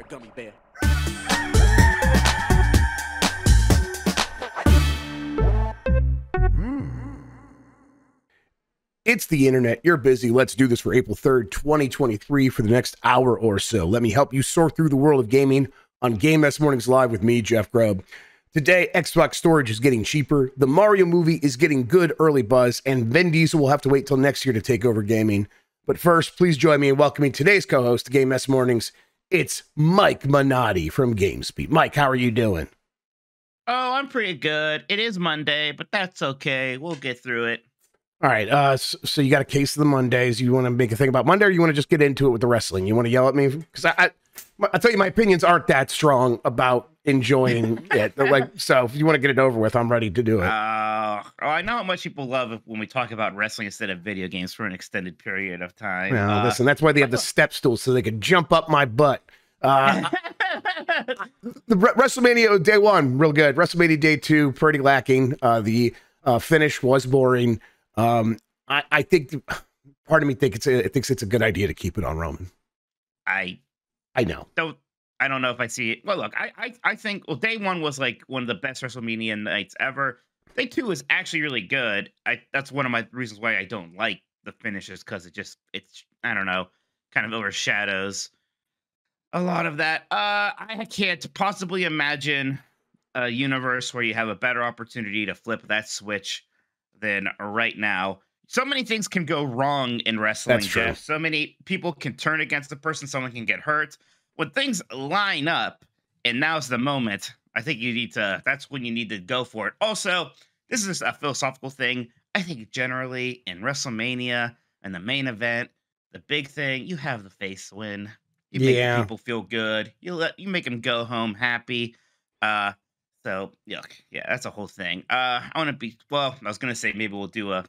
gummy bear. It's the internet. You're busy. Let's do this for April 3rd, 2023 for the next hour or so. Let me help you sort through the world of gaming on Game S Mornings Live with me, Jeff Grubb. Today, Xbox storage is getting cheaper. The Mario movie is getting good early buzz, and Vin Diesel will have to wait till next year to take over gaming. But first, please join me in welcoming today's co-host to Game S Mornings. It's Mike Minotti from GameSpeed. Mike, how are you doing? Oh, I'm pretty good. It is Monday, but that's okay. We'll get through it. All right, so you got a case of the Mondays. You want to make a thing about Monday, or you want to just get into it with the wrestling? You want to yell at me? Because I tell you, my opinions aren't that strong about enjoying it. Like, so if you want to get it over with, I'm ready to do it. I know how much people love it when we talk about wrestling instead of video games for an extended period of time. Well, listen, that's why they have the step stool, so they can jump up my butt. The WrestleMania Day 1, real good. WrestleMania Day 2, pretty lacking. The finish was boring. I think part of me thinks it's a good idea to keep it on Roman. I know. I don't know if I see it. Well, look, I think Day 1 was like one of the best WrestleMania nights ever. Day 2 is actually really good. That's one of my reasons why I don't like the finishes, because it's I don't know, kind of overshadows a lot of that. I can't possibly imagine a universe where you have a better opportunity to flip that switch than right now. So many things can go wrong in wrestling, That's true. Jeff. So many people can turn against the person. Someone can get hurt. When things line up, and now's the moment, I think that's when you need to go for it. Also, this is a philosophical thing. I think generally in WrestleMania and the main event, the big thing, you have the face win. You make people feel good. You make them go home happy. So yeah, that's a whole thing. I was gonna say maybe we'll do a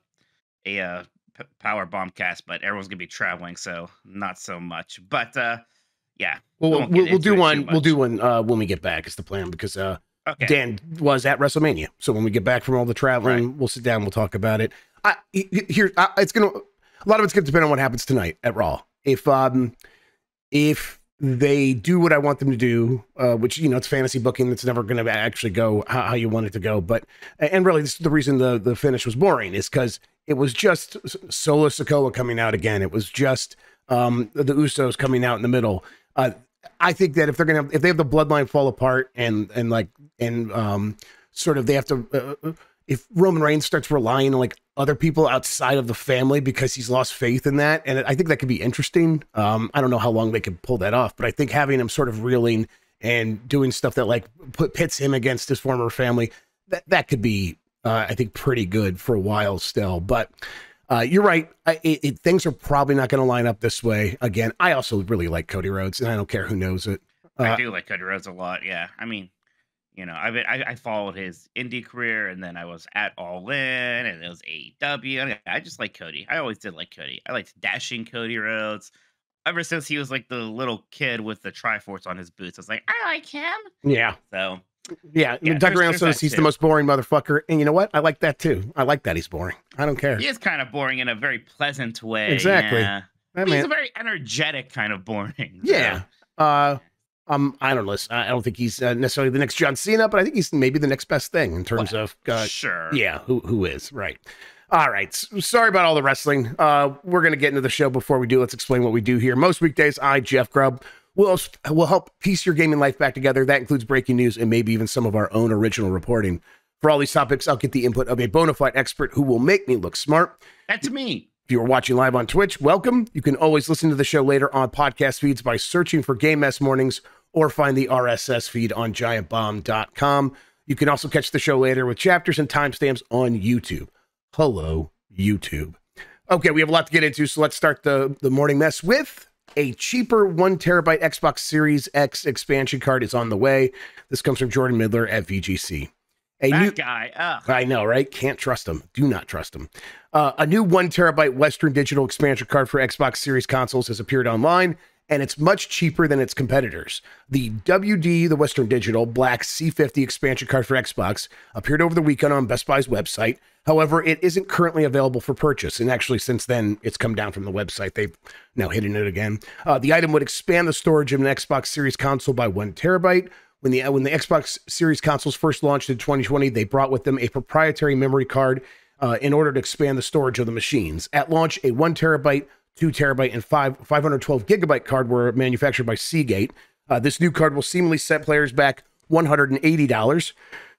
power bomb cast, but everyone's gonna be traveling, so not so much. But yeah, we'll do one. We'll do one when we get back. Is the plan, because okay. Dan was at WrestleMania, so when we get back from all the traveling, We'll sit down. We'll talk about it. A lot of it's gonna depend on what happens tonight at Raw. If they do what I want them to do, which, it's fantasy booking, that's never going to actually go how you want it to go. And really, this is the reason the finish was boring, is because it was just Solo Sikoa coming out again. It was just the Usos coming out in the middle. I think that if they have the bloodline fall apart and sort of they have to, if Roman Reigns starts relying on like other people outside of the family because he's lost faith in that, and I think that could be interesting. I don't know how long they could pull that off, but I think having him sort of reeling and doing stuff that like pits him against his former family, that could be, I think, pretty good for a while still. But you're right. Things are probably not going to line up this way again. I also really like Cody Rhodes, and I don't care who knows it. I do like Cody Rhodes a lot. Yeah, I mean, I followed his indie career, and then I was at All In, and it was AEW. I just like Cody. I always did like Cody. I liked dashing Cody Rhodes ever since he was like the little kid with the Triforce on his boots. I was like, I like him. Yeah. So yeah, Tucker Brown says he's the most boring motherfucker, and you know what? I like that too. I like that he's boring. I don't care. He is kind of boring in a very pleasant way. Exactly. Yeah. He's a very energetic kind of boring. Yeah. So. I don't listen. I don't think he's necessarily the next John Cena, but I think he's maybe the next best thing in terms of sure. Yeah, who is right. All right. Sorry about all the wrestling. We're gonna get into the show. Before we do, let's explain what we do here. Most weekdays, I, Jeff Grubb, will help piece your gaming life back together. That includes breaking news and maybe even some of our own original reporting. For all these topics, I'll get the input of a bona fide expert who will make me look smart. That's me. If you are watching live on Twitch, welcome. You can always listen to the show later on podcast feeds by searching for Game S Mornings, or find the RSS feed on giantbomb.com. You can also catch the show later with chapters and timestamps on YouTube. Hello, YouTube. Okay, we have a lot to get into, so let's start the morning mess with a cheaper 1 terabyte Xbox Series X expansion card is on the way. This comes from Jordan Midler at VGC. Guy. Ugh. I know, right? Can't trust him. Do not trust him. A new 1 terabyte Western Digital expansion card for Xbox Series consoles has appeared online, and it's much cheaper than its competitors. The WD, the Western Digital Black C50 expansion card for Xbox, appeared over the weekend on Best Buy's website. However, it isn't currently available for purchase, and actually since then, it's come down from the website. They've now hidden it again. The item would expand the storage of an Xbox Series console by 1 terabyte. When the Xbox Series consoles first launched in 2020, they brought with them a proprietary memory card in order to expand the storage of the machines. At launch, a 1 terabyte, 2 terabyte, and 512 gigabyte card were manufactured by Seagate. This new card will seamlessly set players back $180.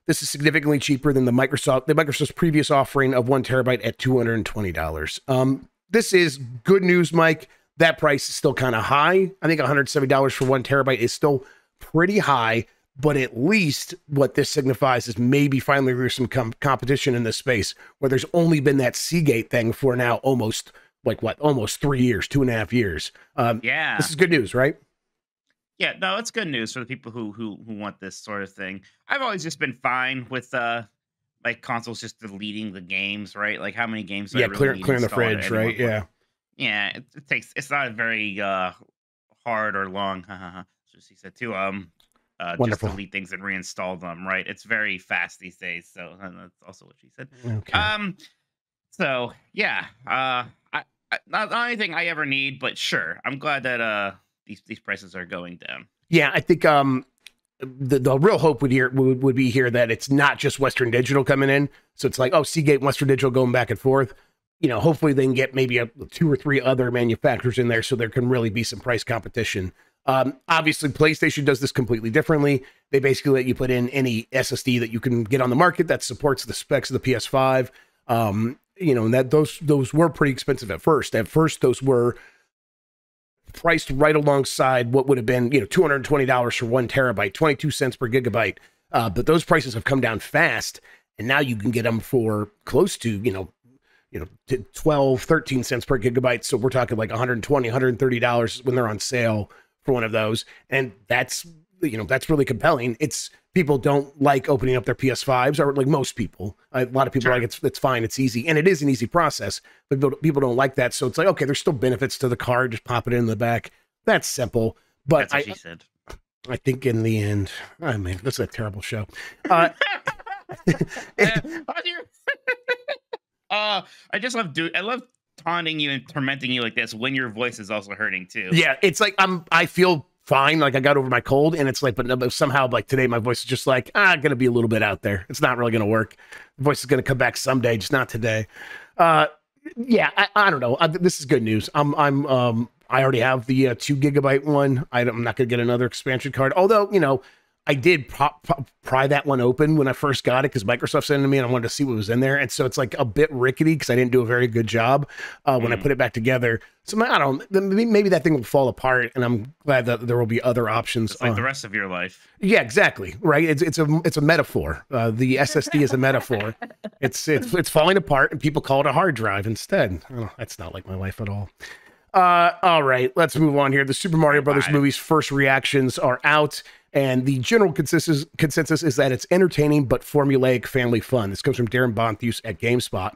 This is significantly cheaper than Microsoft's previous offering of 1 terabyte at $220. This is good news, Mike. That price is still kind of high. I think $170 for 1 terabyte is still pretty high, but at least what this signifies is maybe finally there's some competition in this space where there's only been that Seagate thing for now almost 3 years, 2.5 years. Yeah, this is good news, right? Yeah, no, it's good news for the people who want this sort of thing. I've always just been fine with like consoles just deleting the games, right? Like how many games? Yeah, clearing the fridge, right? Yeah, yeah. It's not a very hard or long. She said too. Just delete things and reinstall them, right? It's very fast these days, so that's also what she said. Okay. So yeah, not anything I ever need, but sure, I'm glad that these prices are going down. Yeah, I think the real hope would be here that it's not just Western Digital coming in. So it's like, oh, Seagate and Western Digital going back and forth. You know, hopefully they can get maybe 2 or 3 other manufacturers in there so there can really be some price competition. Obviously, PlayStation does this completely differently. They basically let you put in any SSD that you can get on the market that supports the specs of the PS5. You know, and that those were pretty expensive at first. At first, those were priced right alongside what would have been, you know, $220 for 1 terabyte, 22 cents per gigabyte. But those prices have come down fast, and now you can get them for close to, you know, 12, 13 cents per gigabyte. So we're talking like $120, $130 when they're on sale for one of those. And that's, you know, that's really compelling. It's people don't like opening up their PS5s, or like most people. A lot of people are like, it's fine, it's easy. And it is an easy process, but people don't like that. So it's like, okay, there's still benefits to the card. Just pop it in the back. That's simple. But that's what she said. I think in the end, oh man, that's a terrible show. I just love I love taunting you and tormenting you like this when your voice is also hurting too. Yeah, it's like I feel fine, like I got over my cold, and it's like, but somehow like today my voice is just like gonna be a little bit out there. It's not really gonna work. The voice is gonna come back someday, just not today. Yeah, I don't know. This is good news. I already have the 2 gigabyte one. I'm not gonna get another expansion card, although, you know, I did pry that one open when I first got it because Microsoft sent it to me and I wanted to see what was in there. And so it's like a bit rickety because I didn't do a very good job when I put it back together. So I don't, maybe that thing will fall apart, and I'm glad that there will be other options. It's like the rest of your life. Yeah, exactly. Right. It's a metaphor. The SSD is a metaphor. It's falling apart, and people call it a hard drive instead. Oh, that's not like my life at all. All right, let's move on here. The Super Mario Brothers movie's first reactions are out, and the general consensus is that it's entertaining but formulaic family fun. This comes from Darren Bonthus at GameSpot.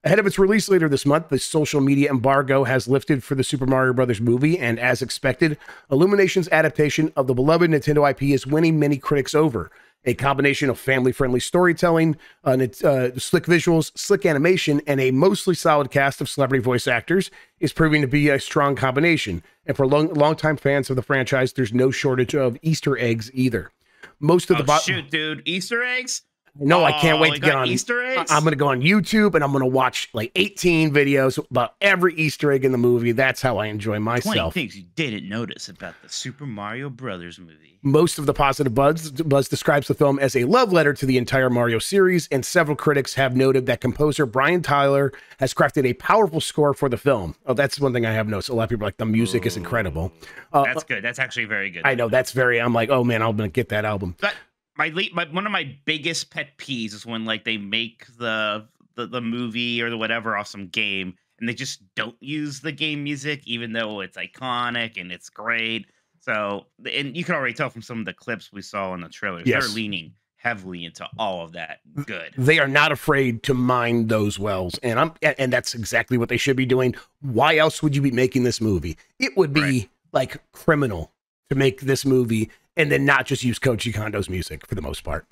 Ahead of its release later this month, the social media embargo has lifted for the Super Mario Brothers movie, and as expected, Illumination's adaptation of the beloved Nintendo IP is winning many critics over. A combination of family-friendly storytelling, slick visuals, slick animation, and a mostly solid cast of celebrity voice actors is proving to be a strong combination. And for longtime fans of the franchise, there's no shortage of Easter eggs either. Most of the shoot, dude, Easter eggs? No, I can't wait to get on Easter eggs. I'm going to go on YouTube and I'm going to watch like 18 videos about every Easter egg in the movie. That's how I enjoy myself. 20 things you didn't notice about the Super Mario Brothers movie. Most of the positive buzz describes the film as a love letter to the entire Mario series, and several critics have noted that composer Brian Tyler has crafted a powerful score for the film. Oh, that's one thing I have noticed. A lot of people are like, the music is incredible. That's good. That's actually very good. I know. I'm like, oh man, I'm going to get that album. But one of my biggest pet peeves is when like they make the movie or the whatever off some game and they just don't use the game music, even though it's iconic and it's great. So, and you can already tell from some of the clips we saw in the trailers, yes, they're leaning heavily into all of that. Good. They are not afraid to mine those wells, and that's exactly what they should be doing. Why else would you be making this movie? It would be like criminal to make this movie and then not just use Koji Kondo's music for the most part.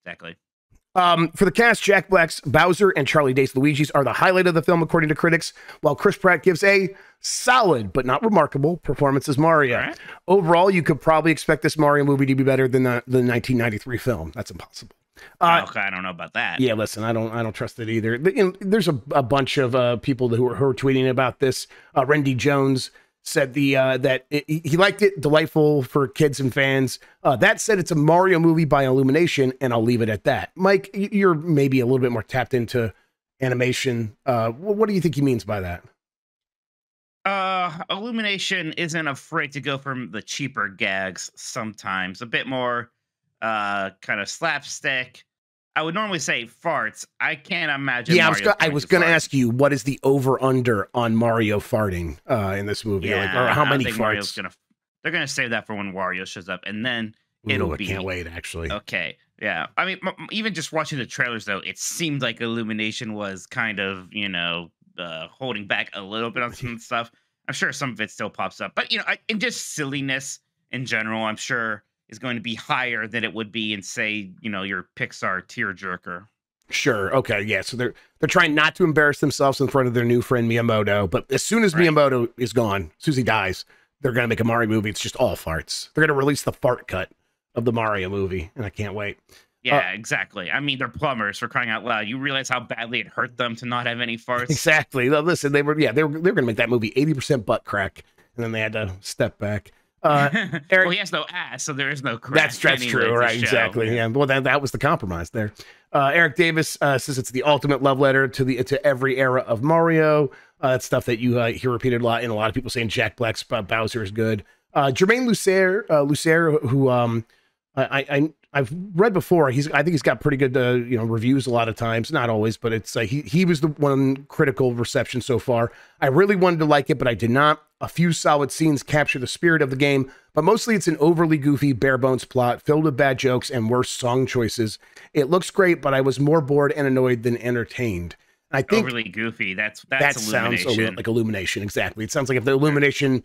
Exactly. For the cast, Jack Black's Bowser and Charlie Day's Luigi's are the highlight of the film, according to critics, while Chris Pratt gives a solid but not remarkable performance as Mario. Right. Overall, you could probably expect this Mario movie to be better than the 1993 film. That's impossible. Okay, I don't know about that. Yeah, listen, I don't trust it either. There's a bunch of people who are tweeting about this. Randy Jones said that he liked it, delightful for kids and fans. That said, it's a Mario movie by Illumination, and I'll leave it at that. Mike, you're maybe a little bit more tapped into animation. What do you think he means by that? Illumination isn't afraid to go from the cheaper gags sometimes. A bit more kind of slapstick. I would normally say farts. I can't imagine. Yeah, I was going to ask you, what is the over-under on Mario farting in this movie? Yeah, or how many farts? They're gonna save that for when Wario shows up, and then it'll be. I can't wait, actually. Okay, yeah. I mean, even just watching the trailers, though, it seemed like Illumination was kind of, holding back a little bit on some stuff. I'm sure some of it still pops up, but and just silliness in general, I'm sure is going to be higher than it would be in, say, your Pixar tearjerker. Sure. Okay. Yeah. So they're trying not to embarrass themselves in front of their new friend Miyamoto, but as soon as Miyamoto is gone, as soon as he dies, they're going to make a Mario movie. It's just all farts. They're going to release the fart cut of the Mario movie, and I can't wait. Yeah, exactly. I mean, they're plumbers, for crying out loud. You realize how badly it hurt them to not have any farts? Exactly. Listen, they were going to make that movie 80% butt crack, and then they had to step back. Eric, well, he has no ass, so there is no crack. That's true, right? Exactly. Yeah. Well, that was the compromise there. Eric Davis says it's the ultimate love letter to every era of Mario. That's stuff that you hear repeated a lot, and a lot of people saying Jack Black's Bowser is good. Jermaine Lucero, who I've read before. I think he's got pretty good reviews a lot of times, not always, but it's he was the one critical reception so far. I really wanted to like it, but I did not. A few solid scenes capture the spirit of the game, but mostly it's an overly goofy, bare bones plot filled with bad jokes and worse song choices. It looks great, but I was more bored and annoyed than entertained. I think overly goofy. That sounds like Illumination. Exactly. It sounds like if the Illumination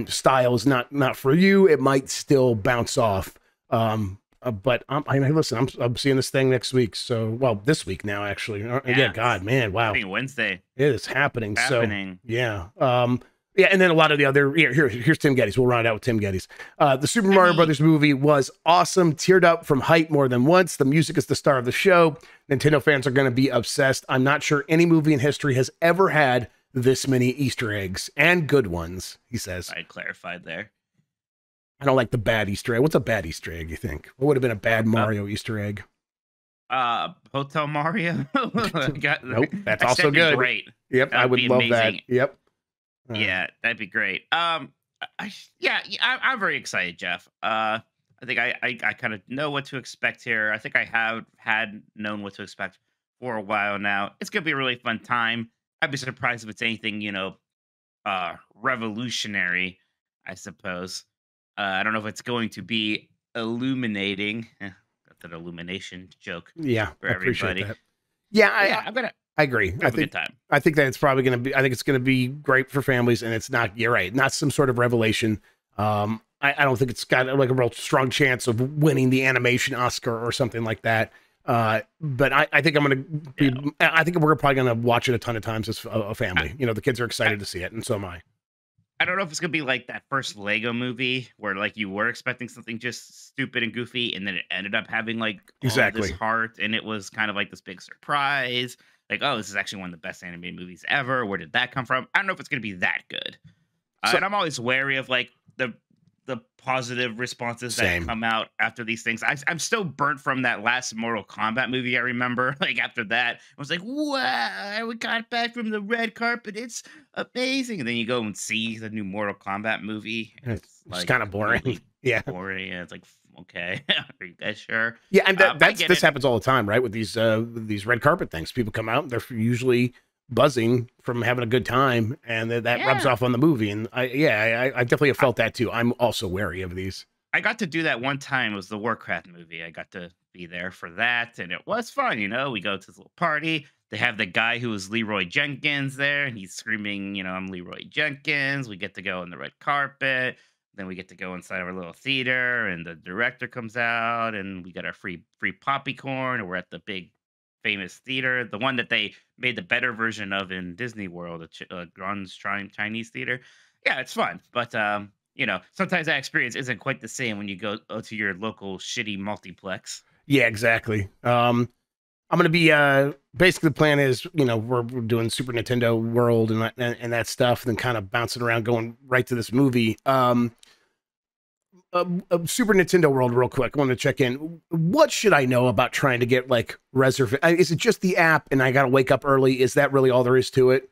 style is not for you, it might still bounce off. But listen, I'm seeing this thing next week. So, well, this week now, actually. Yeah, God, man, wow. Wednesday. It is happening. Happening. So, yeah. Yeah, and then a lot of the other here's Tim Geddes. We'll round it out with Tim Geddes. The Super Mario Brothers movie was awesome. Teared up from height more than once. The music is the star of the show. Nintendo fans are going to be obsessed. I'm not sure any movie in history has ever had this many Easter eggs, and good ones, he says. I clarified there. I don't like the bad Easter egg. What's a bad Easter egg, you think? What would have been a bad Mario Easter egg? Hotel Mario. Nope, that's also good. Great. Yep, I would love that. Yep. Yeah, that'd be great. I'm very excited, Jeff. I think I kind of know what to expect here. I think I have had known what to expect for a while now. It's gonna be a really fun time. I'd be surprised if it's anything, revolutionary, I suppose. I don't know if it's going to be illuminating. That's an illumination joke. Yeah, for everybody. That. Yeah, I agree. I think that it's probably going to be. I think it's going to be great for families, and it's not. You're right. Not some sort of revelation. I don't think it's got like a real strong chance of winning the animation Oscar or something like that. But I think I'm going to be. Yeah. I think we're probably going to watch it a ton of times as a family. The kids are excited to see it, and so am I. I don't know if it's gonna be like that first Lego movie where like you were expecting something just stupid and goofy, and then it ended up having like all this heart, and it was kind of like this big surprise. Like, oh, this is actually one of the best animated movies ever. Where did that come from? I don't know if it's gonna be that good. And I'm always wary of like the positive responses that come out after these things. I'm still burnt from that last Mortal Kombat movie. I remember, like after that, I was like, "Wow, we got back from the red carpet. It's amazing." And then you go and see the new Mortal Kombat movie. It's like kind of boring. Really yeah, boring. And it's like, okay, are you guys sure? Yeah, and this happens all the time, right? With these red carpet things, people come out. They're usually buzzing from having a good time, and that rubs off on the movie. And I definitely have felt that too. I'm also wary of these. I got to do that one time. It was the Warcraft movie. I got to be there for that, and it was fun. We go to this little party. They have the guy who is Leroy Jenkins there, and he's screaming, I'm Leroy Jenkins. We get to go on the red carpet. Then we get to go inside our little theater, and the director comes out, and we get our free popcorn, and we're at the big famous theater, the one that they made the better version of in Disney World, the Grand's Chinese theater. Yeah, it's fun, but sometimes that experience isn't quite the same when you go to your local shitty multiplex. Yeah, exactly. I'm gonna be basically the plan is we're doing Super Nintendo World and that stuff, and then kind of bouncing around, going right to this movie. Super Nintendo World, real quick. I want to check in. What should I know about trying to get like reservation? Is it just the app, and I got to wake up early? Is that really all there is to it?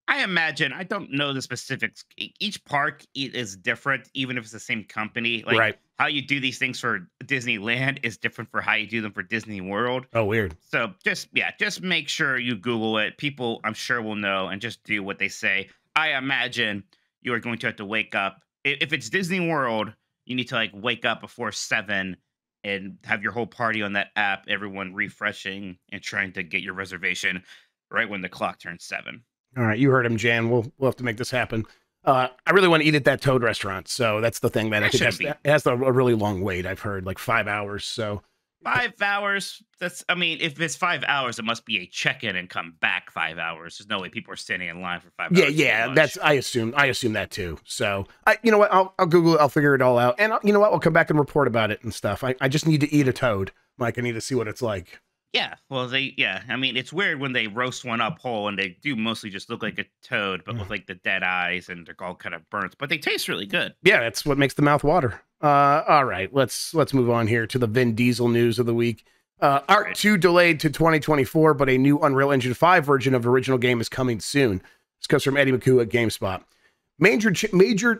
I imagine. I don't know the specifics. Each park is different, even if it's the same company. Like right. How you do these things for Disneyland is different for how you do them for Disney World. Oh, weird. So just make sure you Google it. People, I'm sure, will know, and just do what they say. I imagine you are going to have to wake up. If it's Disney World, you need to like wake up before 7 and have your whole party on that app, everyone refreshing and trying to get your reservation right when the clock turns 7. All right, you heard him, Jan. We'll have to make this happen. I really want to eat at that Toad restaurant, so that's the thing, man. I think it has a really long wait. I've heard like 5 hours. So 5 hours. If it's 5 hours, it must be a check-in and come back 5 hours. There's no way people are standing in line for 5 hours. Yeah. That's I assume that too. So you know what? I'll Google it. I'll figure it all out, and you know what? I'll come back and report about it and stuff. I just need to eat a toad, Mike. I need to see what it's like. Yeah, well, it's weird when they roast one up whole and they do mostly just look like a toad, but with like the dead eyes and they're all kind of burnt, but they taste really good. Yeah, that's what makes the mouth water. All right, let's move on here to the Vin Diesel news of the week. Arc 2 delayed to 2024, but a new Unreal Engine 5 version of the original game is coming soon. This comes from Eddie McHugh at GameSpot. Major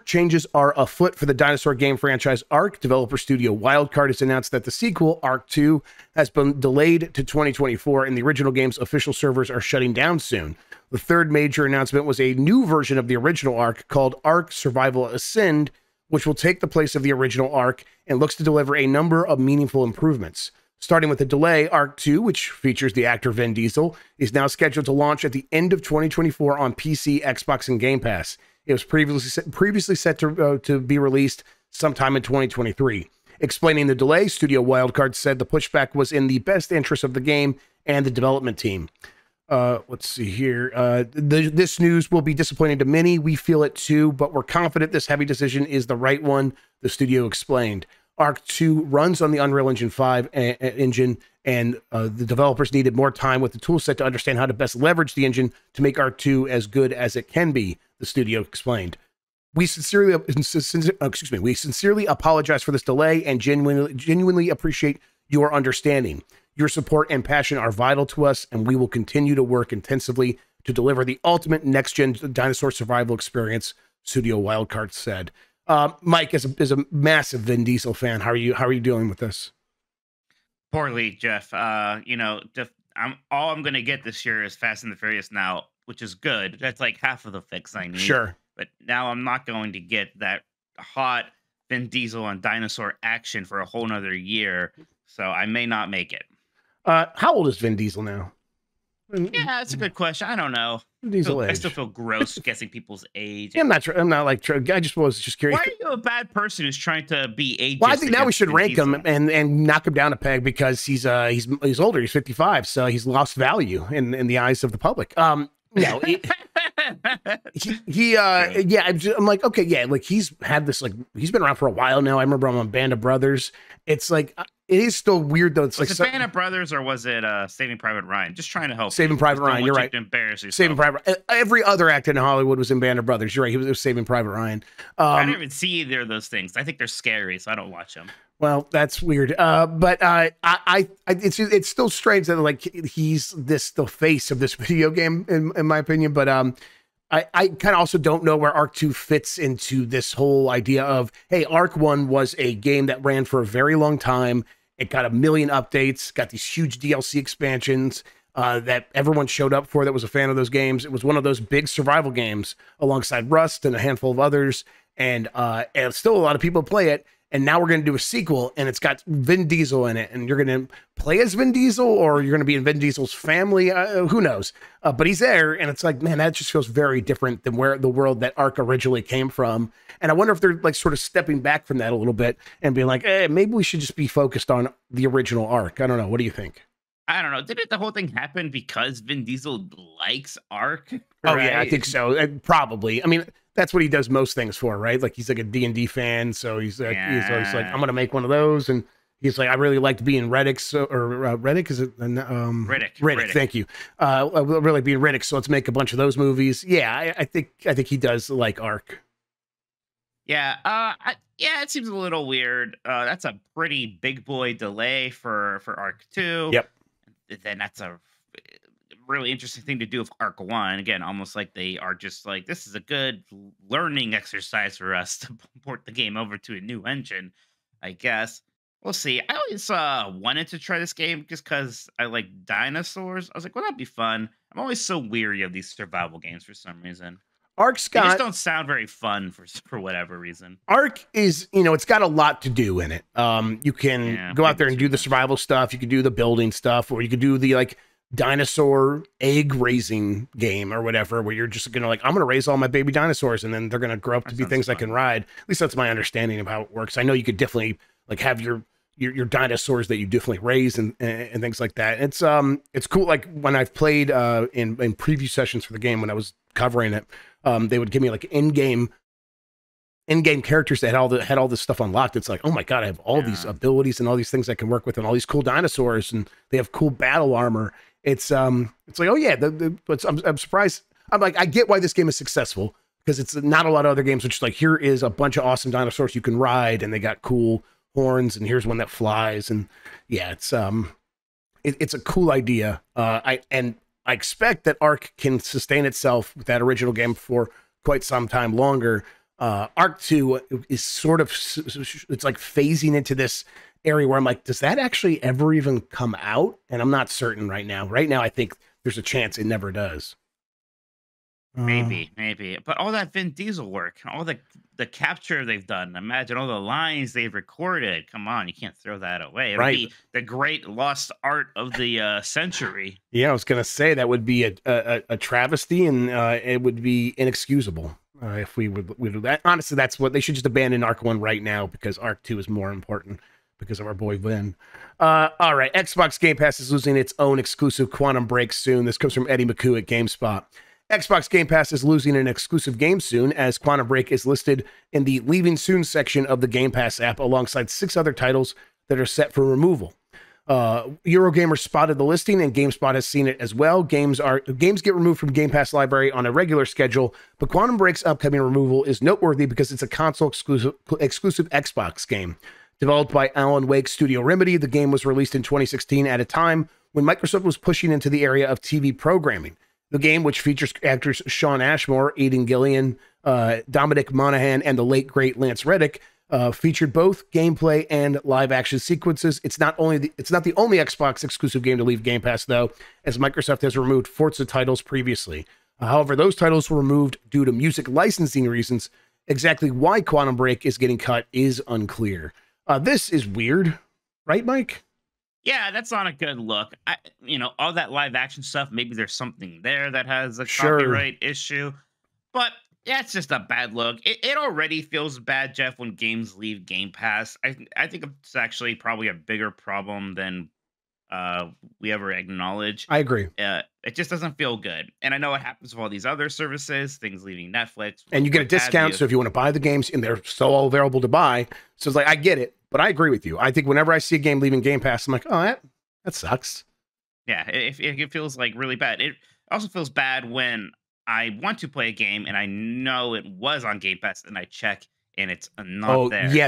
changes are afoot for the dinosaur game franchise Ark. Developer studio Wildcard has announced that the sequel, Ark 2, has been delayed to 2024, and the original game's official servers are shutting down soon. The third major announcement was a new version of the original Ark called Ark Survival Ascend, which will take the place of the original Ark and looks to deliver a number of meaningful improvements. Starting with the delay, Ark 2, which features the actor Vin Diesel, is now scheduled to launch at the end of 2024 on PC, Xbox, and Game Pass. It was previously set to be released sometime in 2023. Explaining the delay, Studio Wildcard said the pushback was in the best interest of the game and the development team. Let's see here. This news will be disappointing to many. We feel it too, but we're confident this heavy decision is the right one, the studio explained. Ark 2 runs on the Unreal Engine 5 engine, and the developers needed more time with the toolset to understand how to best leverage the engine to make Ark 2 as good as it can be, the studio explained. We sincerely apologize for this delay and genuinely appreciate your understanding. Your support and passion are vital to us, and we will continue to work intensively to deliver the ultimate next-gen dinosaur survival experience, Studio Wildcard said. Mike, as a massive Vin Diesel fan, how are you dealing with this? Poorly, Jeff. I'm going to get this year is Fast and the Furious now, which is good. That's like half of the fix I need. Sure. But now I'm not going to get that hot Vin Diesel on dinosaur action for a whole nother year, so I may not make it. How old is Vin Diesel now? Yeah, that's a good question. I don't know. I still feel gross guessing people's age. I'm not like. I just was just curious. Why are you a bad person who's trying to be ageist? Well, I think now we should rank him and knock him down a peg because he's older. He's 55, so he's lost value in the eyes of the public. I'm like, okay, yeah, like he's had this, like, he's been around for a while now. I remember him on Band of Brothers. It's like, it is still weird though. It's was it Band of Brothers or was it Saving Private Ryan? Just trying to help. Saving Private Ryan, you're right. To embarrass yourself. Saving Private. Every other actor in Hollywood was in Band of Brothers. You're right. He was Saving Private Ryan. I don't even see either of those things. I think they're scary, so I don't watch them. Well, that's weird. But it's still strange that like he's the face of this video game in my opinion. But I kind of also don't know where Ark 2 fits into this whole idea of, hey, Ark 1 was a game that ran for a very long time. It got 1 million updates, got these huge DLC expansions that everyone showed up for that was a fan of those games. It was one of those big survival games alongside Rust and a handful of others. And still a lot of people play it. and now we're going to do a sequel, and it's got Vin Diesel in it, and you're going to play as Vin Diesel, or you're going to be in Vin Diesel's family. Who knows? But he's there, and it's like, man, that just feels very different than where the world that Ark originally came from. And I wonder if they're like sort of stepping back from that a little bit and being like, maybe we should just be focused on the original Ark. I don't know. What do you think? I don't know. Didn't the whole thing happen because Vin Diesel likes Ark? Oh yeah, I think so. Probably. I mean, that's what he does most things for, right? Like he's like a D&D fan, so he's always like, I'm gonna make one of those, and he's like, I really liked being Riddick, Riddick, is it? Riddick. Thank you. I really being Riddick, so let's make a bunch of those movies. Yeah, I think he does like Ark. Yeah, it seems a little weird. That's a pretty big boy delay for Ark 2. Yep. Then that's a really interesting thing to do with Ark 1. Again, almost like they are just like, this is a good learning exercise for us to port the game over to a new engine, I guess. We'll see. I always wanted to try this game just because I like dinosaurs. I was like, well, that'd be fun. I'm always so weary of these survival games for some reason. Ark's They just don't sound very fun for whatever reason. Ark is, it's got a lot to do in it. You can go out there and do the survival stuff. You can do the building stuff, or you could do the like dinosaur egg raising game or whatever, where you're just gonna like, I'm gonna raise all my baby dinosaurs, and then they're gonna grow up to be things I can ride. At least that's my understanding of how it works. I know you could definitely like have your dinosaurs that you definitely raise and things like that. It's cool. Like when I've played in preview sessions for the game, when I was covering it, they would give me like in-game characters that had all this stuff unlocked. It's like, oh my god, I have all these abilities and all these things I can work with, and all these cool dinosaurs, and they have cool battle armor. It's like, oh yeah, but I'm surprised. I'm like, I get why this game is successful, because it's not a lot of other games which is like, here is a bunch of awesome dinosaurs you can ride, and they got cool horns, and here's one that flies, and yeah, it's a cool idea. I expect that Ark can sustain itself with that original game for quite some time longer. Ark 2 is sort of, it's like phasing into this area where I'm like, does that actually ever even come out? And I'm not certain right now. Right now, I think there's a chance it never does. Maybe. But all that Vin Diesel work, all the capture they've done, imagine all the lines they've recorded. Come on, you can't throw that away. It would be the great lost art of the century. Yeah, I was going to say that would be a travesty, and it would be inexcusable if we would do that. Honestly, that's what they should just abandon Ark 1 right now, because Ark 2 is more important because of our boy Vin. All right, Xbox Game Pass is losing its own exclusive Quantum Break soon. This comes from Eddie McCoo at GameSpot. Xbox Game Pass is losing an exclusive game soon, as Quantum Break is listed in the Leaving Soon section of the Game Pass app alongside 6 other titles that are set for removal. Eurogamer spotted the listing, and GameSpot has seen it as well. Games get removed from Game Pass library on a regular schedule, but Quantum Break's upcoming removal is noteworthy because it's a console exclusive Xbox game. Developed by Alan Wake Studio Remedy, the game was released in 2016 at a time when Microsoft was pushing into the area of TV programming. The game, which features actors Shawn Ashmore, Aidan Gillian, Dominic Monaghan, and the late great Lance Reddick, featured both gameplay and live-action sequences. It's not the only Xbox exclusive game to leave Game Pass, though, as Microsoft has removed Forza titles previously. However, those titles were removed due to music licensing reasons. Exactly why Quantum Break is getting cut is unclear. This is weird, right, Mike? Yeah, that's not a good look. All that live action stuff, maybe there's something there that has a copyright issue. But yeah, it's just a bad look. It already feels bad, Jeff, when games leave Game Pass. I think it's actually probably a bigger problem than we ever acknowledge. I agree. It just doesn't feel good. And I know it happens with all these other services, things leaving Netflix. And you get a discount, so if you want to buy the games, and they're so all available to buy. So it's like, I get it. But I agree with you. I think whenever I see a game leaving Game Pass, I'm like, oh, that sucks. Yeah, it feels like really bad. It also feels bad when I want to play a game and I know it was on Game Pass and I check and it's not there. Oh, yeah,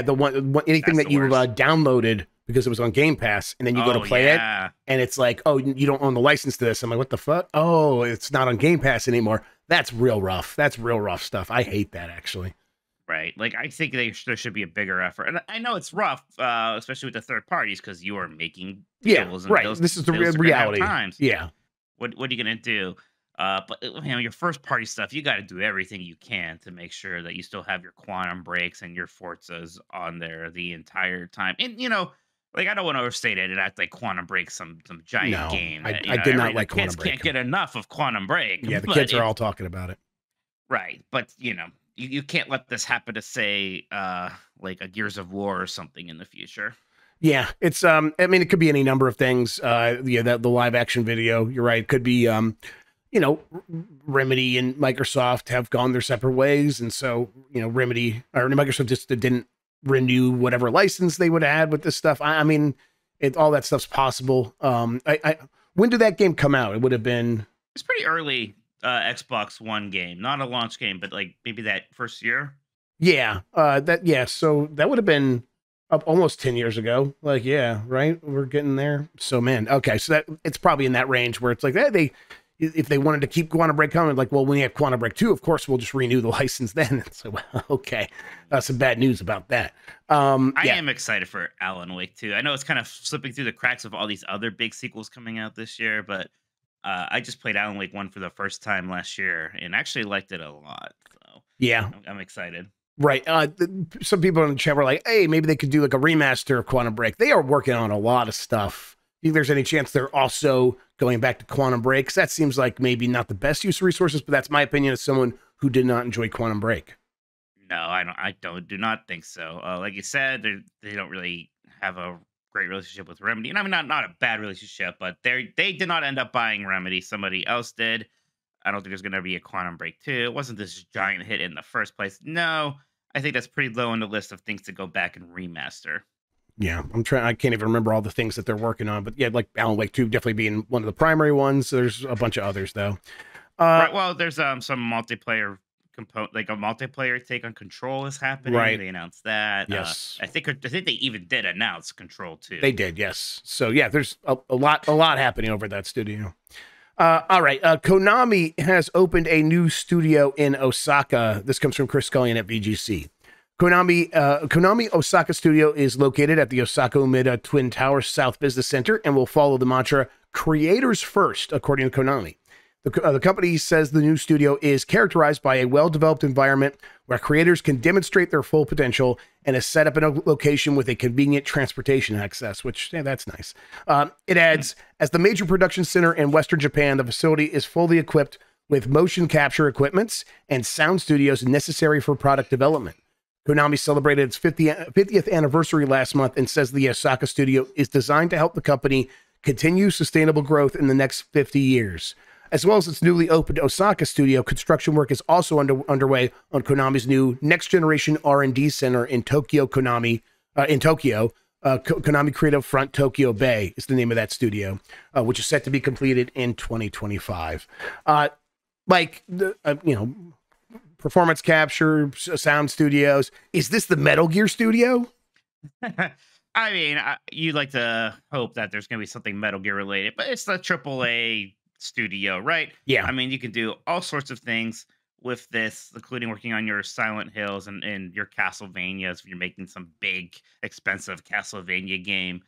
anything that you downloaded because it was on Game Pass, and then you go to play it, and it's like, oh, you don't own the license to this. I'm like, what the fuck? Oh, it's not on Game Pass anymore. That's real rough. That's real rough stuff. I hate that, actually. Right. Like, I think there should be a bigger effort. And I know it's rough, especially with the third parties, because you are making deals. Yeah, right. This is the reality. Times. Yeah. What are you going to do? But your first party stuff, you got to do everything you can to make sure that you still have your Quantum Breaks and your Forzas on there the entire time. And like I don't want to overstate it and act like Quantum Break some giant No, game. I did not like the Quantum kids Break. can't get enough of Quantum Break. Yeah, the but kids are all talking about it. right. But you can't let this happen to say like a Gears of War or something in the future. Yeah, it's I mean, it could be any number of things. Yeah, that the live action video, you're right, could be Remedy and Microsoft have gone their separate ways, and so Remedy or Microsoft just didn't renew whatever license they would have had with this stuff. I mean, all that stuff's possible. When did that game come out? It would have been It's pretty early Xbox One game, not a launch game, but like maybe that first year. Yeah, so that would have been up almost 10 years ago. Like, yeah, right. We're getting there. So, man, okay. So that it's probably in that range where it's like, if they wanted to keep Quantum Break coming, like, well, when you have Quantum Break 2, of course, we'll just renew the license then. So, okay. That's some bad news about that. I am excited for Alan Wake 2. I know it's kind of slipping through the cracks of all these other big sequels coming out this year, but I just played Alan Wake 1 for the first time last year and actually liked it a lot. So, yeah, I'm excited. Right. Some people in the chat were like, hey, maybe they could do like a remaster of Quantum Break. They are working on a lot of stuff. Think there's any chance they're also going back to Quantum Break? 'Cause that seems like maybe not the best use of resources, but that's my opinion as someone who did not enjoy Quantum Break. No, I do not think so. Like you said, they don't really have a great relationship with Remedy. And I mean, not a bad relationship, but they did not end up buying Remedy. Somebody else did. I don't think there's going to be a Quantum Break 2. It wasn't this giant hit in the first place. No, I think that's pretty low on the list of things to go back and remaster. Yeah, I can't even remember all the things that they're working on, but yeah, like Alan Wake 2 definitely being one of the primary ones. There's a bunch of others though. Right, well, there's some multiplayer component, like a multiplayer take on Control is happening. Right. They announced that. Yes. I think they even did announce Control too. They did, yes. So yeah, there's a lot happening over at that studio. All right. Konami has opened a new studio in Osaka. This comes from Chris Scullion at VGC. Konami Osaka Studio is located at the Osaka Umeda Twin Towers South Business Center and will follow the mantra "Creators First," according to Konami. The company says the new studio is characterized by a well-developed environment where creators can demonstrate their full potential and is set up in a location with a convenient transportation access, which, yeah, that's nice. It adds, as the major production center in Western Japan, the facility is fully equipped with motion capture equipments and sound studios necessary for product development. Konami celebrated its 50th anniversary last month and says the Osaka studio is designed to help the company continue sustainable growth in the next 50 years. As well as its newly opened Osaka studio, construction work is also underway on Konami's new next-generation R&D center in Tokyo. Konami Creative Front Tokyo Bay is the name of that studio, which is set to be completed in 2025. Performance capture, sound studios. Is this the Metal Gear studio? I mean, you'd like to hope that there's going to be something Metal Gear related, but it's the AAA studio, right? Yeah. I mean, you can do all sorts of things with this, including working on your Silent Hills and your Castlevanias if you're making some big, expensive Castlevania game.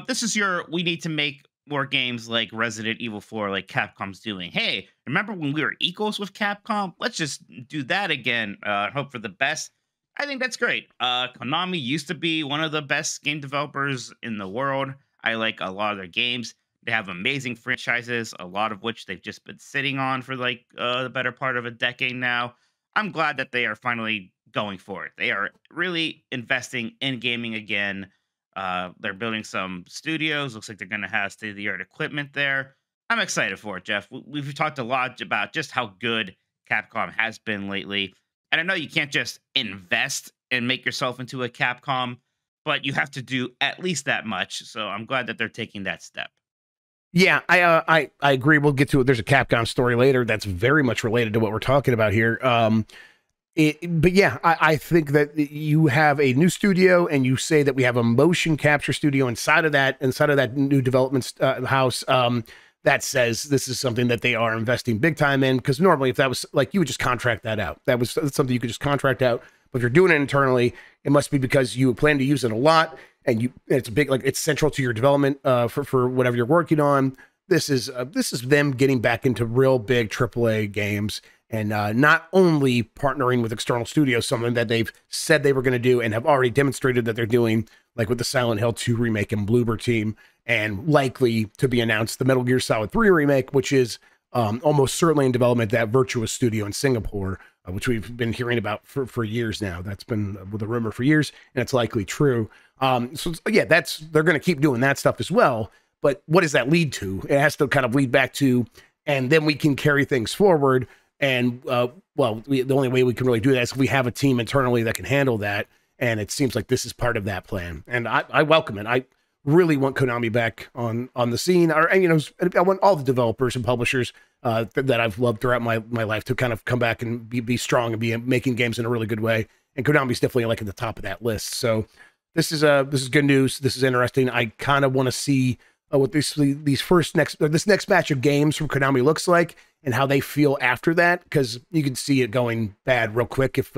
This is we need to make more games like Resident Evil 4, like Capcom's doing. Hey, remember when we were equals with Capcom? Let's just do that again. Hope for the best. I think that's great. Konami used to be one of the best game developers in the world. I like a lot of their games. They have amazing franchises, a lot of which they've just been sitting on for like the better part of a decade now. I'm glad that they are finally going for it. They are really investing in gaming again. They're building some studios. Looks like they're going to have state-of-the-art equipment there. I'm excited for it, Jeff. We've talked a lot about just how good Capcom has been lately. And I know you can't just invest and make yourself into a Capcom, but you have to do at least that much. So I'm glad that they're taking that step. Yeah, I agree. We'll get to it. There's a Capcom story later that's very much related to what we're talking about here. But yeah, I think that you have a new studio and you say that we have a motion capture studio inside of that new development house. That says this is something that they are investing big time in, because normally if that was like, you would just contract that out. That's something you could just contract out. But if you're doing it internally, it must be because you plan to use it a lot and it's big, like it's central to your development for whatever you're working on. this is them getting back into real big AAA games, and not only partnering with external studios, something that they've said they were going to do and have already demonstrated that they're doing, like with the Silent Hill 2 remake and Bloober Team, and likely to be announced the Metal Gear Solid 3 remake, which is almost certainly in development, that Virtua studio in Singapore, which we've been hearing about for years now. That's been with a rumor for years, and it's likely true. So yeah, they're going to keep doing that stuff as well. But what does that lead to? It has to kind of lead back to, and then we can carry things forward. And the only way we can really do that is if we have a team internally that can handle that. And it seems like this is part of that plan. And I welcome it. I really want Konami back on the scene. I want all the developers and publishers that I've loved throughout my life to kind of come back and be strong and be making games in a really good way. And Konami's definitely like at the top of that list. So this is good news. This is interesting. I kind of want to see what this next batch of games from Konami looks like and how they feel after that, because you can see it going bad real quick if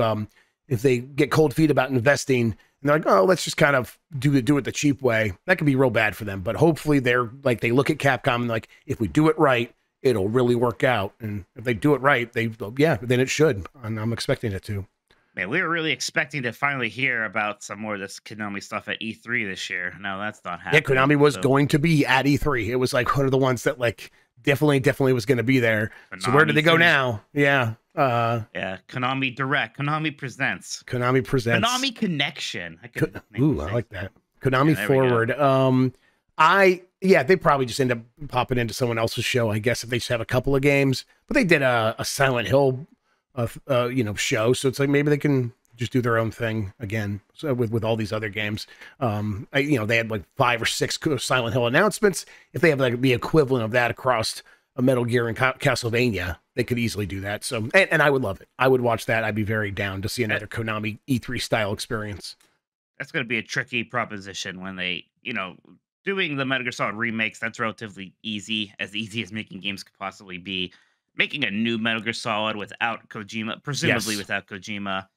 they get cold feet about investing and they're like, oh, let's just kind of do it the cheap way. That could be real bad for them. But hopefully they look at Capcom and like, if we do it right, it'll really work out. And if they do it right, then it should. And I'm expecting it to. Man, we were really expecting to finally hear about some more of this Konami stuff at E3 this year. No, that's not happening. Yeah, Konami was going to be at E3. It was like one of the ones that like definitely was going to be there. Konami, so where do they go now? Yeah. Konami Direct. Konami Presents. Konami Connection. I like that. Konami Forward. They probably just end up popping into someone else's show, I guess, if they just have a couple of games. But they did a Silent Hill show, so it's like maybe they can just do their own thing again. So with all these other games, they had like 5 or 6 Silent Hill announcements. If they have like the equivalent of that across a Metal Gear and Castlevania, they could easily do that. So, and I would love it. I would watch that. I'd be very down to see another Konami E3 style experience. That's going to be a tricky proposition when they, doing the Metal Gear Solid remakes. That's relatively easy as making games could possibly be. Making a new Metal Gear Solid without Kojima, presumably without Kojima,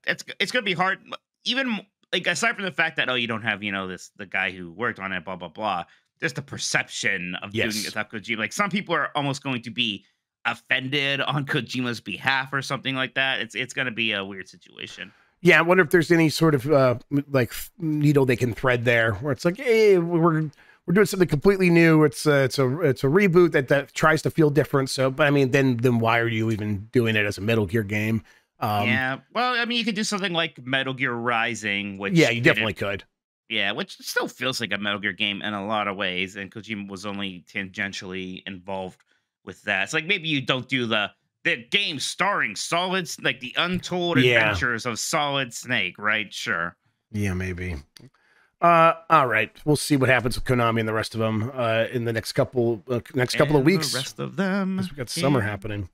it's going to be hard. Even like aside from the fact that you don't have the guy who worked on it, blah blah blah. Just the perception of doing it without Kojima. Like some people are almost going to be offended on Kojima's behalf or something like that. It's going to be a weird situation. Yeah, I wonder if there's any sort of like needle they can thread there, where it's like, hey, we're doing something completely new. It's a reboot that tries to feel different. So, but I mean, then why are you even doing it as a Metal Gear game? Well, I mean, you could do something like Metal Gear Rising, which you definitely could. Yeah, which still feels like a Metal Gear game in a lot of ways, and Kojima was only tangentially involved with that. It's like maybe you don't do the game starring like the untold adventures of Solid Snake, right? Sure. Yeah, maybe. All right, we'll see what happens with Konami and the rest of them in the next couple of weeks. The rest of them, we got summer happening.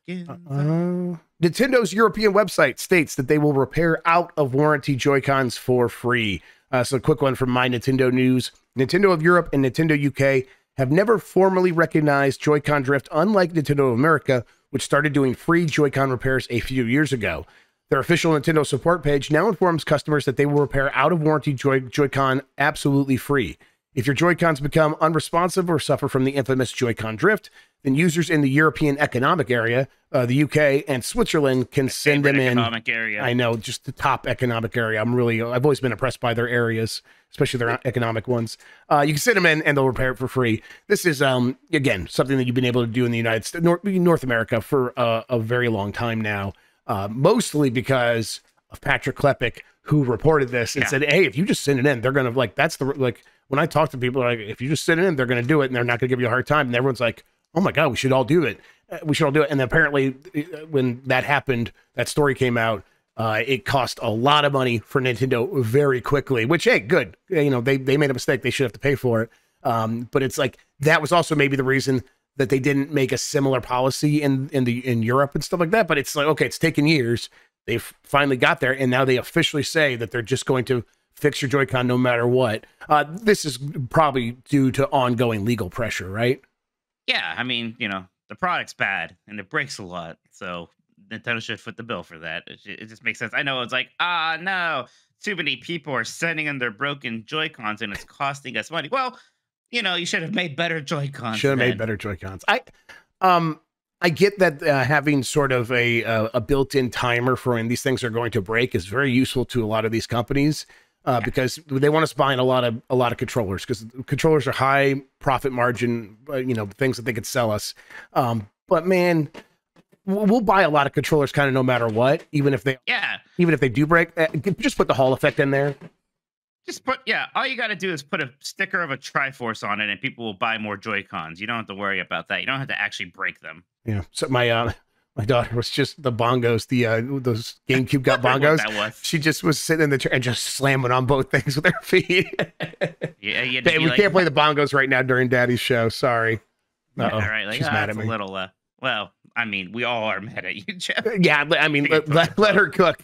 Nintendo's European website states that they will repair out of warranty Joy-Cons for free. So a quick one from My Nintendo News. Nintendo of Europe and Nintendo UK have never formally recognized Joy-Con drift, unlike Nintendo of America, which started doing free Joy-Con repairs a few years ago. Their official Nintendo support page now informs customers that they will repair out-of-warranty Joy-Con absolutely free. If your Joy-Cons become unresponsive or suffer from the infamous Joy-Con drift, then users in the European Economic Area, the UK and Switzerland, can send them in. Economic area. I know, just the top economic area. I've always been impressed by their areas, especially their economic ones. You can send them in and they'll repair it for free. This is, again, something that you've been able to do in the United States, North America for a very long time now. Mostly because of Patrick Klepek, who reported this and said, hey, if you just send it in, they're going to when I talk to people, like, if you just send it in, they're going to do it and they're not going to give you a hard time. And everyone's like, oh my God, we should all do it. And apparently when that happened, that story came out, it cost a lot of money for Nintendo very quickly, which, hey, good. They made a mistake. They should have to pay for it. But it's like, that was also maybe the reason that they didn't make a similar policy in Europe and stuff like that. But it's like, okay, it's taken years. They've finally got there, and now they officially say that they're just going to fix your Joy-Con no matter what. This is probably due to ongoing legal pressure, right? Yeah, I mean, the product's bad and it breaks a lot, so Nintendo should foot the bill for that. It just makes sense. I know it's like, no, too many people are sending in their broken Joy-Cons and it's costing us money. Well, you should have made better Joy-Cons. Should have made better Joy-Cons. I get that having sort of a built-in timer for when these things are going to break is very useful to a lot of these companies because they want us buying a lot of controllers, because controllers are high profit margin, things that they could sell us. But man, we'll buy a lot of controllers kind of no matter what, even if they do break. Just put the Hall effect in there. All you got to do is put a sticker of a Triforce on it, and people will buy more Joy-Cons. You don't have to worry about that. You don't have to actually break them. Yeah. So my daughter was just the bongos, those GameCube got bongos. That was. She just was sitting in the chair and just slamming on both things with her feet. Yeah, we can't play the bongos right now during Daddy's show. Sorry. Yeah, right. Like, she's mad at me. A little. Well, I mean, we all are mad at you, Jeff. Yeah, I mean, let her cook.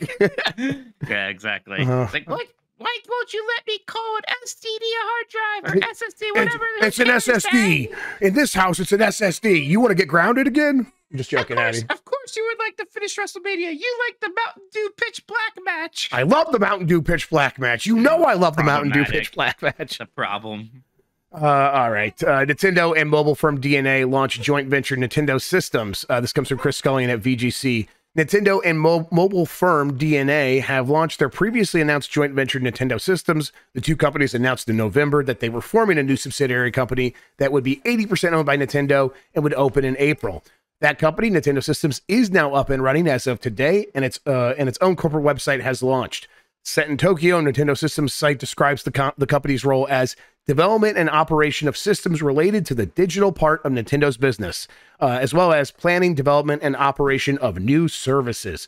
Yeah, exactly. Like, what? Why won't you let me code SSD a hard drive or SSD, whatever? It's an SSD. In this house, it's an SSD. You want to get grounded again? I'm just joking, Addy. Of course you would like to finish WrestleMania. You like the Mountain Dew Pitch Black match. I love the Mountain Dew Pitch Black match. You know I love the Mountain Dew Pitch Black match. The problem. All right. Nintendo and mobile firm DNA launch joint venture Nintendo Systems. This comes from Chris Scullion at VGC. Nintendo and mobile firm DNA have launched their previously announced joint venture Nintendo Systems. The two companies announced in November that they were forming a new subsidiary company that would be 80% owned by Nintendo and would open in April. That company, Nintendo Systems, is now up and running as of today, and its own corporate website has launched. Set in Tokyo, Nintendo Systems site describes the company's role as development and operation of systems related to the digital part of Nintendo's business, as well as planning, development, and operation of new services.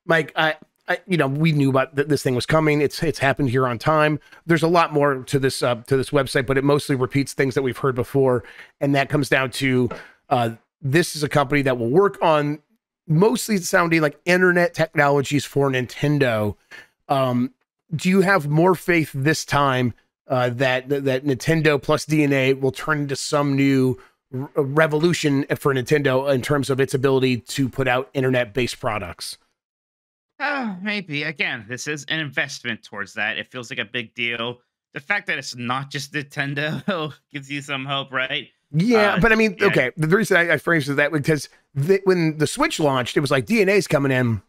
Mike, we knew about this thing was coming. It's happened here on time. There's a lot more to this website, but it mostly repeats things that we've heard before, and that comes down to this is a company that will work on mostly sounding like internet technologies for Nintendo. Do you have more faith this time that Nintendo plus DNA will turn into some new revolution for Nintendo in terms of its ability to put out internet-based products? Maybe. Again, this is an investment towards that. It feels like a big deal. The fact that it's not just Nintendo gives you some hope, right? Yeah, but I mean, okay, the reason I phrased it that because when the Switch launched, it was like DNA's coming in,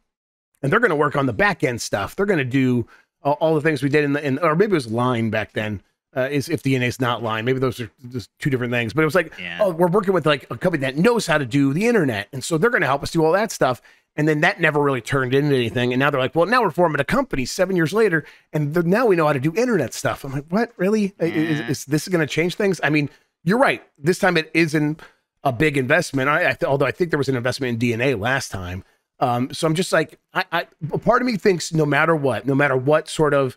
and they're going to work on the back end stuff. They're going to do all the things we did or maybe it was Line back then. Is if DNA's not Line, maybe those are just two different things. But it was like, oh, we're working with like a company that knows how to do the internet, and so they're going to help us do all that stuff. And then that never really turned into anything. And now they're like, well, now we're forming a company 7 years later, and now we know how to do internet stuff. I'm like, what? Really? Is this going to change things? I mean, you're right. This time it isn't a big investment. Although I think there was an investment in DNA last time. So I'm just like, part of me thinks no matter what sort of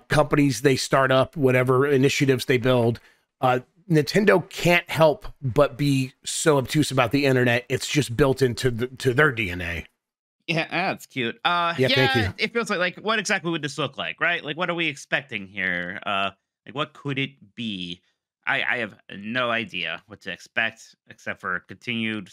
companies they start up, whatever initiatives they build, Nintendo can't help but be so obtuse about the internet. It's just built into their DNA. Yeah, that's cute. Thank you. It feels like what exactly would this look like, right? Like, what are we expecting here? Like, what could it be? I have no idea what to expect except for continued